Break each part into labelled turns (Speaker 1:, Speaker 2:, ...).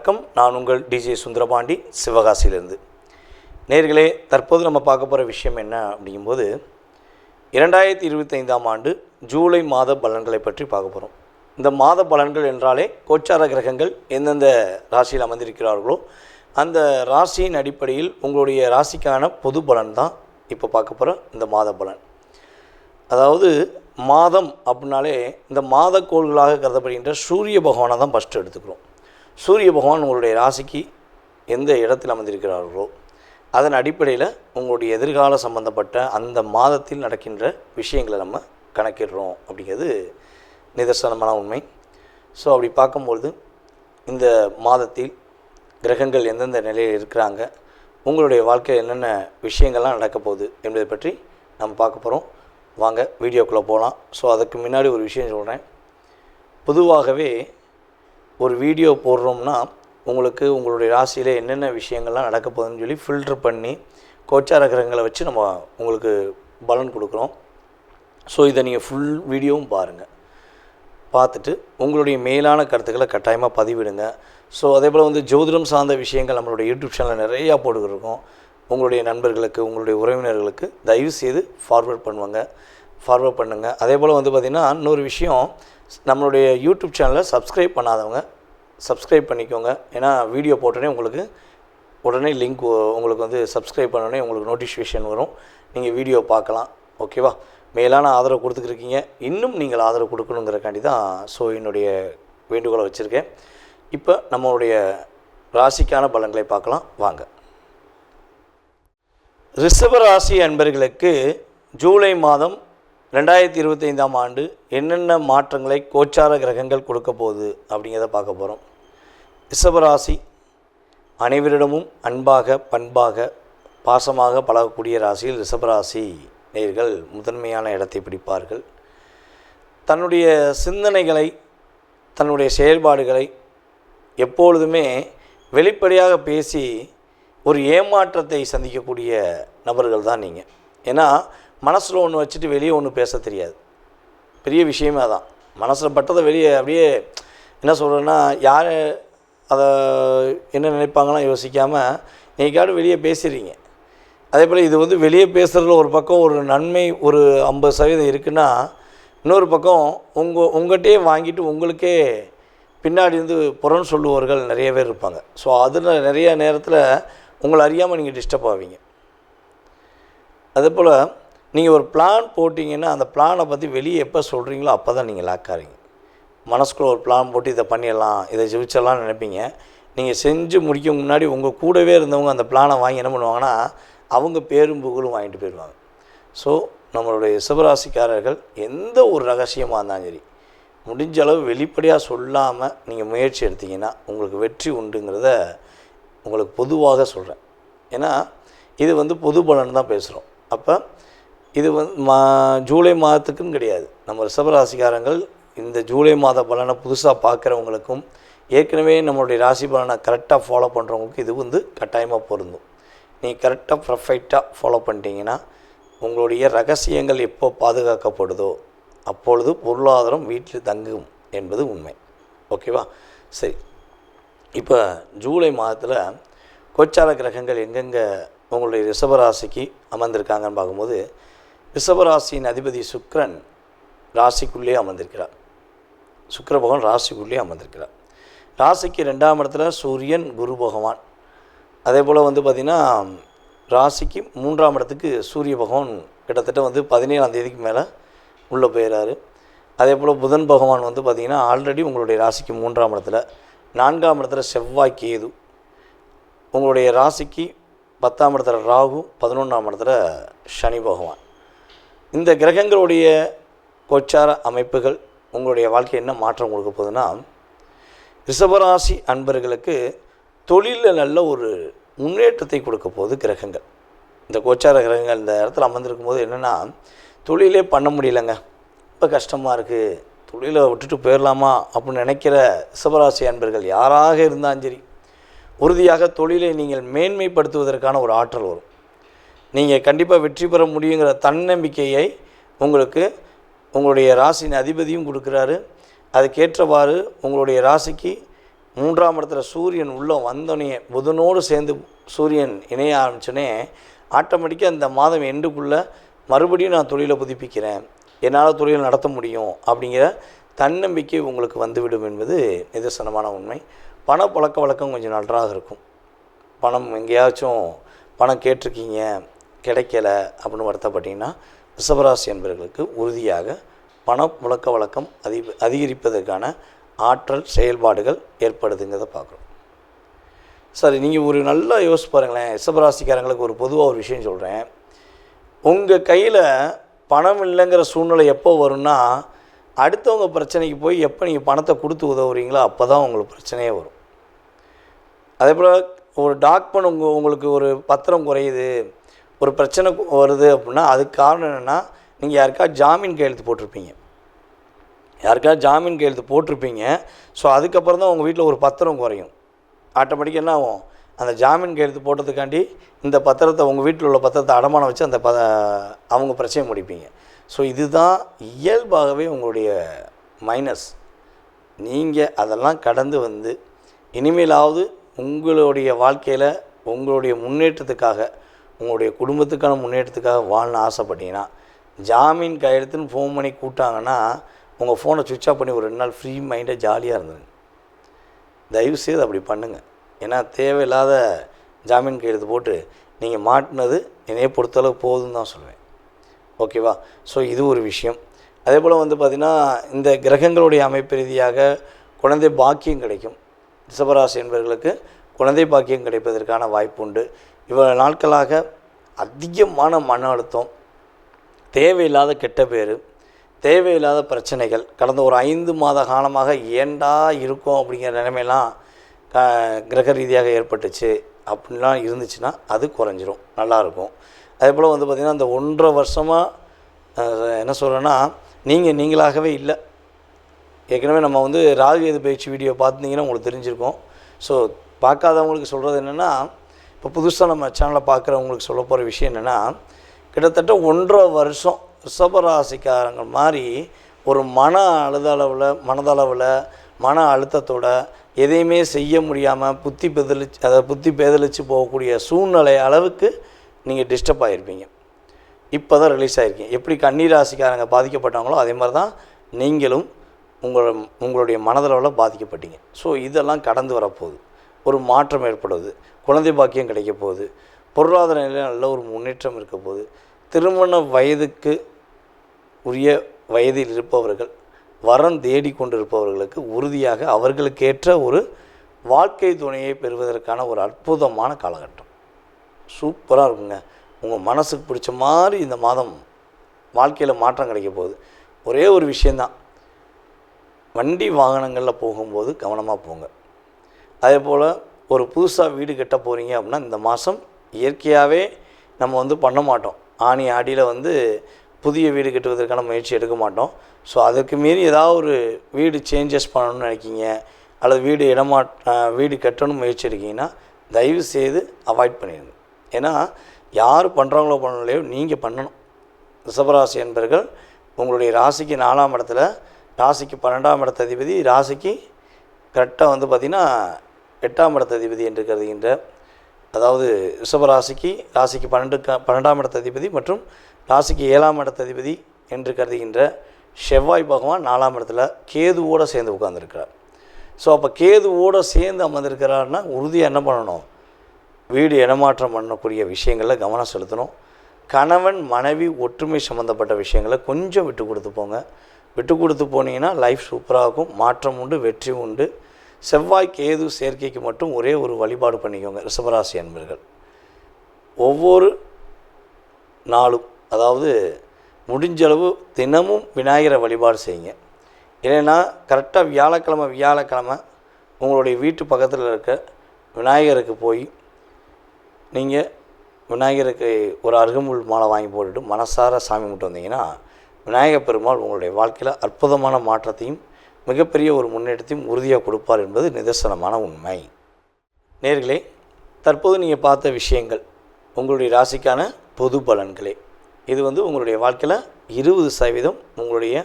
Speaker 1: வணக்கம். நான் உங்கள் டிஜே சுந்தரபாண்டி, சிவகாசியிலிருந்து. நேயர்களே, தற்போது நம்ம பார்க்க போகிற விஷயம் என்ன அப்படிங்கும்போது 2025ஆம் ஆண்டு ஜூலை மாத பலன்களை பற்றி பார்க்க போகிறோம். இந்த மாத பலன்கள் என்றாலே கோச்சார கிரகங்கள் எந்தெந்த ராசியில் அமர்ந்திருக்கிறார்களோ அந்த ராசியின் அடிப்படையில் உங்களுடைய ராசிக்கான பொது பலன் தான் இப்போ பார்க்க போகிற இந்த மாத பலன். அதாவது மாதம் அப்படின்னாலே இந்த மாத கோள்களாக கருதப்படுகின்ற சூரிய பகவானை தான் ஃபஸ்ட்டு எடுத்துக்கிறோம். சூரிய பகவான் உங்களுடைய ராசிக்கு எந்த இடத்தில் அமர்ந்திருக்கிறார்களோ அதன் அடிப்படையில் உங்களுடைய எதிர்கால சம்பந்தப்பட்ட அந்த மாதத்தில் நடக்கின்ற விஷயங்களை நம்ம கணக்கிடுறோம் அப்படிங்கிறது நிதர்சனமான உண்மை. ஸோ அப்படி பார்க்கும்பொழுது இந்த மாதத்தில் கிரகங்கள் எந்தெந்த நிலையில் இருக்கிறாங்க, உங்களுடைய வாழ்க்கையில் என்னென்ன விஷயங்கள்லாம் நடக்க போகுது என்பதை பற்றி நம்ம பார்க்க போகிறோம். வாங்க வீடியோக்குள்ளே போகலாம். ஸோ அதுக்கு முன்னாடி ஒரு விஷயம் சொல்கிறேன். பொதுவாகவே ஒரு வீடியோ போடுறோம்னா உங்களுக்கு உங்களுடைய ராசியில் என்னென்ன விஷயங்கள்லாம் நடக்க போகுதுன்னு சொல்லி ஃபில்ட்ரு பண்ணி கோச்சார கிரகங்களை வச்சு நம்ம உங்களுக்கு பலன் கொடுக்குறோம். ஸோ இதை நீங்கள் ஃபுல் வீடியோவும் பாருங்கள். பார்த்துட்டு உங்களுடைய மேலான கருத்துக்களை கட்டாயமாக பதிவிடுங்க. ஸோ அதே போல் ஜோதிடம் சார்ந்த விஷயங்கள் நம்மளுடைய யூடியூப் சேனலில் நிறையா போட்டுக்கிருக்கோம். உங்களுடைய நண்பர்களுக்கு, உங்களுடைய உறவினர்களுக்கு தயவுசெய்து ஃபார்வர்ட் பண்ணுங்கள். அதே போல் பார்த்திங்கன்னா இன்னொரு விஷயம், நம்மளுடைய யூடியூப் சேனலை சப்ஸ்கிரைப் பண்ணாதவங்க சப்ஸ்கிரைப் பண்ணிக்கோங்க. ஏன்னா வீடியோ போட்டோடனே உங்களுக்கு உடனே லிங்க் உங்களுக்கு சப்ஸ்கிரைப் பண்ணோடனே உங்களுக்கு நோட்டிஃபிகேஷன் வரும், நீங்கள் வீடியோ பார்க்கலாம். ஓகேவா? மேலான ஆதரவு கொடுத்துக்கிருக்கீங்க, இன்னும் நீங்கள் ஆதரவு கொடுக்கணுங்கிறக்காண்டி தான் ஸோ என்னுடைய வேண்டுகோளை வச்சுருக்கேன். இப்போ நம்மளுடைய ராசிக்கான பலன்களை பார்க்கலாம் வாங்க. ரிஷப ராசி அன்பர்களுக்கு ஜூலை மாதம் 2025ஆம் ஆண்டு என்னென்ன மாற்றங்களை கோச்சார கிரகங்கள் கொடுக்க போகுது அப்படிங்கிறத பார்க்க போகிறோம். ரிஷபராசி அனைவரிடமும் அன்பாக, பண்பாக, பாசமாக பழகக்கூடிய ராசியில் ரிஷபராசி நேயர்கள் முதன்மையான இடத்தை பிடிப்பார்கள். தன்னுடைய சிந்தனைகளை, தன்னுடைய செயல்பாடுகளை எப்பொழுதுமே வெளிப்படையாக பேசி ஒரு ஏமாற்றத்தை சந்திக்கக்கூடிய நபர்கள் தான் நீங்கள். ஏன்னா மனசில் ஒன்று வச்சுட்டு வெளியே ஒன்று பேச தெரியாது. பெரிய விஷயமே தான். மனசில் பட்டதை வெளியே அப்படியே என்ன சொல்கிறேன்னா, யார் அதை என்ன நினைப்பாங்கலாம் யோசிக்காமல் நீக்காடு வெளியே பேசுகிறீங்க. அதே போல் இது வெளியே பேசுகிறதுல ஒரு பக்கம் ஒரு நன்மை ஒரு 50% இருக்குன்னா, இன்னொரு பக்கம் உங்கள்கிட்டயே வாங்கிட்டு உங்களுக்கே பின்னாடி புறன்னு சொல்லுவவர்கள் நிறைய பேர் இருப்பாங்க. ஸோ அதில் நிறைய நேரத்தில் உங்களை அறியாமல் நீங்கள் டிஸ்டர்ப் ஆவீங்க. அதே போல் நீங்கள் ஒரு பிளான் போட்டிங்கன்னா அந்த பிளானை பற்றி வெளியே எப்போ சொல்கிறீங்களோ அப்போ தான் நீங்கள் லாக் ஆகிறீங்க. மனசுக்குள்ளே ஒரு பிளான் போட்டு இதை பண்ணிடலாம், இதை ஜெயிச்சிடலாம்னு நினைப்பீங்க. நீங்கள் செஞ்சு முடிக்க முன்னாடி உங்கள் கூடவே இருந்தவங்க அந்த பிளானை வாங்கி என்ன பண்ணுவாங்கன்னா அவங்க பேரும் புகழும் வாங்கிட்டு போயிடுவாங்க. ஸோ நம்மளுடைய சிவராசிக்காரர்கள் எந்த ஒரு ரகசியமாக இருந்தாலும் சரி முடிஞ்ச அளவு வெளிப்படையாக சொல்லாமல் நீங்கள் முயற்சி எடுத்திங்கன்னா உங்களுக்கு வெற்றி உண்டுங்கிறத உங்களுக்கு பொதுவாக சொல்கிறேன். ஏன்னா இது பொது பலன் தான் பேசுகிறோம். அப்போ இது ஜூலை மாதத்துக்குன்னு கிடையாது. நம்ம ரிஷபராசிக்காரங்கள் இந்த ஜூலை மாத பலனை புதுசாக பார்க்குறவங்களுக்கும் ஏற்கனவே நம்மளுடைய ராசி பலனை கரெக்டாக ஃபாலோ பண்ணுறவங்களுக்கும் இது கட்டாயமாக பொருந்தும். நீங்கள் கரெக்டாக பர்ஃபெக்டாக ஃபாலோ பண்ணிட்டீங்கன்னா உங்களுடைய ரகசியங்கள் எப்போ பாதுகாக்கப்படுதோ அப்பொழுது பொருளாதாரம் வீட்டில் தங்கும் என்பது உண்மை. ஓகேவா? சரி, இப்போ ஜூலை மாதத்தில் கோச்சார கிரகங்கள் எங்கெங்கே உங்களுடைய ரிஷபராசிக்கு அமர்ந்திருக்காங்கன்னு பார்க்கும்போது, ரிஷபராசியின் அதிபதி சுக்கிரன் ராசிக்குள்ளே அமர்ந்திருக்கிறார். சுக்கிர பகவான் ராசிக்குள்ளே அமர்ந்திருக்கிறார். ராசிக்கு 2ஆம் இடத்துல சூரியன், குரு பகவான். அதே போல் பார்த்திங்கன்னா ராசிக்கு 3ஆம் இடத்துக்கு சூரிய பகவான் கிட்டத்தட்ட 17ஆம் தேதிக்கு மேலே உள்ளே போயிடுறாரு. அதே போல் புதன் பகவான் பார்த்திங்கன்னா ஆல்ரெடி உங்களுடைய ராசிக்கு 3ஆம் இடத்துல, 4ஆம் இடத்துல செவ்வாய், கேது. உங்களுடைய ராசிக்கு 10ஆம் இடத்துல ராகு, 11ஆம் இடத்துல சனி பகவான். இந்த கிரகங்களுடைய கோச்சார அமைப்புகள் உங்களுடைய வாழ்க்கை என்ன மாற்றம் கொடுக்க போகுதுன்னா, ரிஷபராசி அன்பர்களுக்கு தொழிலில் நல்ல ஒரு முன்னேற்றத்தை கொடுக்க போகுது கிரகங்கள். இந்த கோச்சார கிரகங்கள் இந்த இடத்துல அமர்ந்திருக்கும் போது என்னென்னா, தொழிலே பண்ண முடியலைங்க, ரொம்ப கஷ்டமாக இருக்குது, தொழிலை விட்டுட்டு போயிடலாமா அப்படின்னு நினைக்கிற ரிஷபராசி அன்பர்கள் யாராக இருந்தாலும் சரி, உறுதியாக தொழிலை நீங்கள் மேன்மைப்படுத்துவதற்கான ஒரு ஆற்றல் வரும். நீங்கள் கண்டிப்பாக வெற்றி பெற முடியுங்கிற தன்னம்பிக்கையை உங்களுக்கு உங்களுடைய ராசியின் அதிபதியும் கொடுக்குறாரு. அதுக்கேற்றவாறு உங்களுடைய ராசிக்கு 3ஆம் இடத்துல சூரியன் உள்ளே வந்தோடனே புதனோடு சேர்ந்து சூரியன் இணைய ஆரம்பித்தோடனே ஆட்டோமேட்டிக்காக இந்த மாதம் எண்டுக்குள்ளே மறுபடியும் நான் தொழிலை புதுப்பிக்கிறேன், என்னால் தொழில் நடத்த முடியும் அப்படிங்கிற தன்னம்பிக்கை உங்களுக்கு வந்துவிடும் என்பது நிதர்சனமான உண்மை. பணப்பழக்க வழக்கம் கொஞ்சம் நன்றாக இருக்கும். பணம் எங்கேயாச்சும் பணம் கேட்டிருக்கீங்க கிடைக்கல அப்படின்னு வருத்தப்பட்டீங்கன்னா ரிஷபராசி என்பவர்களுக்கு உறுதியாக பணப்புழக்க வழக்கம் அதிகரிப்பதற்கான ஆற்றல் செயல்பாடுகள் ஏற்படுதுங்கிறத பார்க்குறோம். சரி, நீங்கள் ஒரு நல்லா யோசிச்சு பாருங்களேன். ரிஷபராசிக்காரங்களுக்கு ஒரு பொதுவாக ஒரு விஷயம் சொல்கிறேன். உங்கள் கையில் பணம் இல்லைங்கிற சூழ்நிலை எப்போ வரும்னா, அடுத்தவங்க பிரச்சனைக்கு போய் எப்போ நீங்கள் பணத்தை கொடுத்து உதவுறீங்களோ அப்போ தான் உங்களுக்கு பிரச்சனையே வரும். அதே போல் ஒரு டாக்குமெண்ட் உங்களுக்கு ஒரு பத்திரம் குறையுது, ஒரு பிரச்சனை வருது அப்படின்னா அதுக்கு காரணம் என்னென்னா, நீங்கள் யாருக்காவது ஜாமீன் கையெழுத்து போட்டிருப்பீங்க. ஸோ அதுக்கப்புறம் தான் உங்கள் வீட்டில் ஒரு பத்திரம் குறையும். ஆட்டோமேட்டிக்காக என்ன ஆகும், அந்த ஜாமீன் கையெழுத்து போட்டதுக்காண்டி இந்த பத்திரத்தை, உங்கள் வீட்டில் உள்ள பத்திரத்தை அடமானம் வச்சு அந்த அவங்க பிரச்சனை முடிப்பீங்க. ஸோ இதுதான் இயல்பாகவே உங்களுடைய மைனஸ். நீங்கள் அதெல்லாம் கடந்து வந்து இனிமேலாவது உங்களுடைய வாழ்க்கையில் உங்களுடைய முன்னேற்றத்துக்காக, உங்களுடைய குடும்பத்துக்கான முன்னேற்றத்துக்காக வாழணும்னு ஆசைப்பட்டீங்கன்னா, ஜாமீன் கையெழுத்துன்னு ஃபோன் பண்ணி கூப்பிட்டாங்கன்னா உங்கள் ஃபோனை சுவிட்ச் ஆஃப் பண்ணி ஒரு 2 நாள் ஃப்ரீ மைண்டாக ஜாலியாக இருந்துங்க. தயவுசெய்து அப்படி பண்ணுங்கள். ஏன்னா தேவையில்லாத ஜாமீன் கையெழுத்து போட்டு நீங்கள் மாட்டினது என்னையை பொறுத்தளவு போதுன்னு தான் சொல்லுவேன். ஓகேவா? ஸோ இது ஒரு விஷயம். அதே போல் வந்து பார்த்திங்கன்னா, இந்த கிரகங்களுடைய அமைப்பு ரீதியாக குழந்தை பாக்கியம் கிடைக்கும். ரிஷபராசி என்பவர்களுக்கு குழந்தை பாக்கியம் கிடைப்பதற்கான வாய்ப்பு உண்டு. இவ்வளவு நாட்களாக அதிகமான மன அழுத்தம், தேவையில்லாத கெட்ட பேர், தேவையில்லாத பிரச்சனைகள் கடந்த ஒரு 5 மாத காலமாக ஏண்டா இருக்கும் அப்படிங்கிற நிலைமையெல்லாம் கிரக ரீதியாக ஏற்பட்டுச்சு அப்படின்லாம் இருந்துச்சுன்னா அது குறைஞ்சிரும், நல்லாயிருக்கும். அதே போல் வந்து பார்த்திங்கன்னா, இந்த 1.5 வருஷமாக என்ன சொல்கிறேன்னா, நீங்களாகவே இல்லை. ஏற்கனவே நம்ம வந்து ராகுகேது பயிற்சி வீடியோ பார்த்துட்டிங்கன்னா உங்களுக்கு தெரிஞ்சிருக்கும். ஸோ பார்க்காதவங்களுக்கு சொல்கிறது என்னென்னா, இப்போ புதுசாக நம்ம சேனலை பார்க்குறவங்களுக்கு சொல்ல போகிற விஷயம் என்னென்னா, கிட்டத்தட்ட 1.5 வருஷம் ரிஷபராசிக்காரங்க மாதிரி ஒரு மனதளவில் மன அழுத்தத்தோட எதையுமே செய்ய முடியாமல் புத்தி பேதலிச்சு போகக்கூடிய சூழ்நிலை அளவுக்கு நீங்கள் டிஸ்டர்ப் ஆகிருப்பீங்க. இப்போ தான் ரிலீஸ் ஆகிருக்கீங்க. எப்படி கன்னிராசிக்காரங்க பாதிக்கப்பட்டாங்களோ அதே மாதிரி தான் நீங்களும் உங்களுடைய மனதளவில் பாதிக்கப்பட்டீங்க. ஸோ இதெல்லாம் கடந்து வரப்போகுது, ஒரு மாற்றம் ஏற்படுவது, குழந்தை பாக்கியம் கிடைக்க போகுது, பொருளாதார நிலையில் நல்ல ஒரு முன்னேற்றம் இருக்க போகுது. திருமண வயதுக்கு உரிய வயதில் இருப்பவர்கள், வரம் தேடி கொண்டிருப்பவர்களுக்கு உறுதியாக அவர்களுக்கேற்ற ஒரு வாழ்க்கை துணையை பெறுவதற்கான ஒரு அற்புதமான காலகட்டம். சூப்பராக இருக்குங்க. உங்கள் மனசுக்கு பிடிச்ச மாதிரி இந்த மாதம் வாழ்க்கையில் மாற்றம் கிடைக்க போகுது. ஒரே ஒரு விஷயந்தான், வண்டி வாகனங்களில் போகும்போது கவனமாக போங்க. அதே போல் ஒரு புதுசாக வீடு கட்ட போகிறீங்க அப்படின்னா இந்த மாதம் இயற்கையாகவே நம்ம வந்து பண்ண மாட்டோம். ஆடியில் வந்து புதிய வீடு கட்டுவதற்கான முயற்சி எடுக்க மாட்டோம். ஸோ அதுக்கு மீறி ஏதாவது ஒரு வீடு சேஞ்சஸ் பண்ணணும்னு நினைக்கிங்க, அல்லது வீடு கட்டணும் முயற்சி எடுக்கிங்கன்னா தயவு செய்து அவாய்ட் பண்ணிடுங்க. ஏன்னா யார் பண்ணுறாங்களோ பண்ணலையோ நீங்கள் பண்ணணும். ரிஷபராசி என்பர்கள் உங்களுடைய ராசிக்கு 4ஆம் இடத்துல, ராசிக்கு 12ஆம் இடத்த அதிபதி, ராசிக்கு கரெக்டாக வந்து பார்த்திங்கன்னா 8ஆம் இடத்த அதிபதி என்று கருதுகின்ற, அதாவது ரிஷபராசிக்கு 12ஆம் இடத்த அதிபதி மற்றும் ராசிக்கு 7ஆம் இடத்த அதிபதி என்று கருதுகின்ற செவ்வாய் பகவான் 4ஆம் இடத்துல கேதுவோடு சேர்ந்து உட்கார்ந்துருக்கிறார். ஸோ அப்போ கேதுவோடு சேர்ந்து அமர்ந்திருக்கிறாருன்னா உறுதியாக என்ன பண்ணணும், வீடு இடமாற்றம் பண்ணக்கூடிய விஷயங்களில் கவனம் செலுத்தணும். கணவன் மனைவி ஒற்றுமை சம்மந்தப்பட்ட விஷயங்களை கொஞ்சம் விட்டு கொடுத்து போங்க. விட்டு கொடுத்து போனீங்கன்னா லைஃப் சூப்பராக இருக்கும், மாற்றம் உண்டு, வெற்றி உண்டு. செவ்வாய் கேது சேர்க்கைக்கு மட்டும் ஒரே ஒரு வழிபாடு பண்ணிக்கோங்க ரிஷபராசி அன்பர்கள். ஒவ்வொரு நாளும், அதாவது முடிஞ்சளவு தினமும் விநாயகரை வழிபாடு செய்யுங்க. இல்லைன்னா கரெக்டாக வியாழக்கிழமை உங்களுடைய வீட்டு பக்கத்தில் இருக்க விநாயகருக்கு போய் நீங்கள் விநாயகருக்கு ஒரு அருகம்புல் மாலை வாங்கி போட்டுட்டு மனசார சாமி கும்பிட்டு வந்தீங்கன்னா விநாயகர் பெருமாள் உங்களுடைய வாழ்க்கையில் அற்புதமான மாற்றத்தையும் மிகப்பெரிய ஒரு முன்னேற்றத்தையும் உறுதியாக கொடுப்பார் என்பது நிதர்சனமான உண்மை. நேர்களே, தற்போது நீங்கள் பார்த்த விஷயங்கள் உங்களுடைய ராசிக்கான பொது பலன்களே. இது வந்து உங்களுடைய வாழ்க்கையில் 20% உங்களுடைய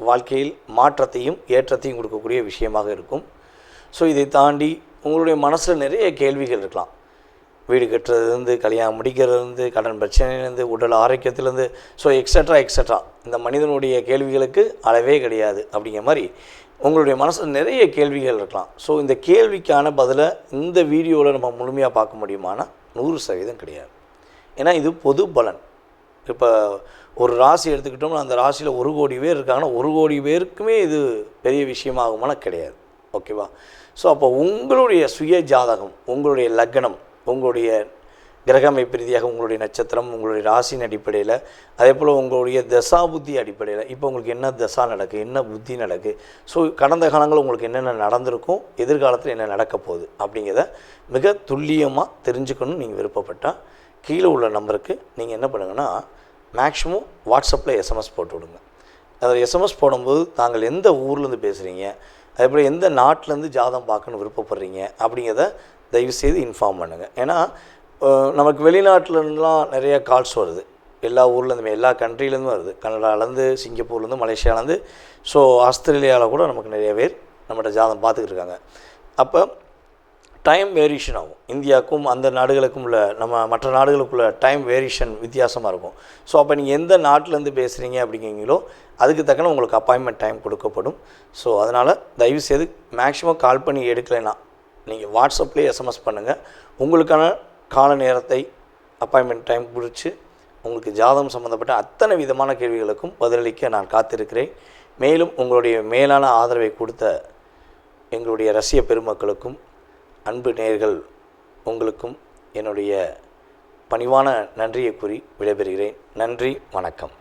Speaker 1: வாழ்க்கையில் மாற்றத்தையும் ஏற்றத்தையும் கொடுக்கக்கூடிய விஷயமாக இருக்கும். ஸோ இதை தாண்டி உங்களுடைய மனசில் நிறைய கேள்விகள் இருக்கலாம். வீடு கட்டுறதுலேருந்து, கல்யாணம் முடிக்கிறதுலேருந்து, கடன் பிரச்சனையிலேருந்து, உடல் ஆரோக்கியத்துலேருந்து, ஸோ எக்ஸட்ரா இந்த மனிதனுடைய கேள்விகளுக்கு அளவே கிடையாது. அப்படிங்கிற மாதிரி உங்களுடைய மனசில் நிறைய கேள்விகள் இருக்கலாம். ஸோ இந்த கேள்விக்கான பதிலை இந்த வீடியோவில் நம்ம முழுமையாக பார்க்க முடியுமானா 100% கிடையாது. ஏன்னா இது பொது பலன். இப்போ ஒரு ராசி எடுத்துக்கிட்டோம்னா அந்த ராசியில் 1 கோடி பேர் இருக்காங்கன்னா 1 கோடி பேருக்குமே இது பெரிய விஷயமாகுமானா கிடையாது. ஓகேவா? ஸோ அப்போ உங்களுடைய சுய ஜாதகம், உங்களுடைய லக்னம், உங்களுடைய கிரக அமைப்பு ரீதியாக உங்களுடைய நட்சத்திரம், உங்களுடைய ராசியின் அடிப்படையில், அதே போல் உங்களுடைய தசா புத்தி அடிப்படையில் இப்போ உங்களுக்கு என்ன தசா நடக்குது, என்ன புத்தி நடக்குது, ஸோ கடந்த காலங்கள் உங்களுக்கு என்னென்ன நடந்திருக்கும், எதிர்காலத்தில் என்ன நடக்க போகுது அப்படிங்கிறத மிக துல்லியமாக தெரிஞ்சுக்கணும்னு நீங்கள் விருப்பப்பட்டால் கீழே உள்ள நம்பருக்கு நீங்கள் என்ன பண்ணுங்கன்னா மேக்ஸிமம் வாட்ஸ்அப்பில் எஸ்எம்எஸ் போட்டு விடுங்க. அதில் எஸ்எம்எஸ் போடும்போது தாங்கள் எந்த ஊர்லேருந்து பேசுகிறீங்க, அதேபோல் எந்த நாட்டிலேருந்து ஜாதகம் பார்க்கணுன்னு விருப்பப்படுறீங்க அப்படிங்கிறத தயவுசெய்து இன்ஃபார்ம் பண்ணுங்கள். ஏன்னா நமக்கு வெளிநாட்டிலலாம் நிறைய கால்ஸ் வருது, எல்லா ஊர்லேருந்துமே, எல்லா கண்ட்ரிலேருந்து வருது. கனடாலேருந்து, சிங்கப்பூர்லேருந்து, மலேசியாவிலேருந்து, ஸோ ஆஸ்திரேலியாவில் கூட நமக்கு நிறைய பேர் நம்மகிட்ட ஜாதகம் பார்த்துக்கிட்டு இருக்காங்க. அப்போ டைம் வேரியேஷன் ஆகும். இந்தியாவுக்கும் அந்த நாடுகளுக்கும் உள்ள மற்ற நாடுகளுக்குள்ள டைம் வேரியேஷன் வித்தியாசமாக இருக்கும். ஸோ அப்போ நீங்கள் எந்த நாட்டிலேருந்து பேசுகிறீங்க அப்படிங்கிறீங்களோ அதுக்கு தக்கன உங்களுக்கு அப்பாயின்மெண்ட் டைம் கொடுக்கப்படும். ஸோ அதனால் தயவுசெய்து மேக்ஸிமம் கால் பண்ணி எடுக்கலைன்னா நீங்கள் வாட்ஸ்அப்லேயே எஸ்எம்எஸ் பண்ணுங்கள். உங்களுக்கான கால நேரத்தை அப்பாயின்மெண்ட் டைம் பிடிச்சி உங்களுக்கு ஜாதகம் சம்மந்தப்பட்ட அத்தனை விதமான கேள்விகளுக்கும் பதிலளிக்க நான் காத்திருக்கிறேன். மேலும் உங்களுடைய மேலான ஆதரவை கொடுத்த எங்களுடைய ரசிக பெருமக்களுக்கும் அன்பு நேயர்கள் உங்களுக்கும் என்னுடைய பணிவான நன்றியை கூறி விடைபெறுகிறேன். நன்றி, வணக்கம்.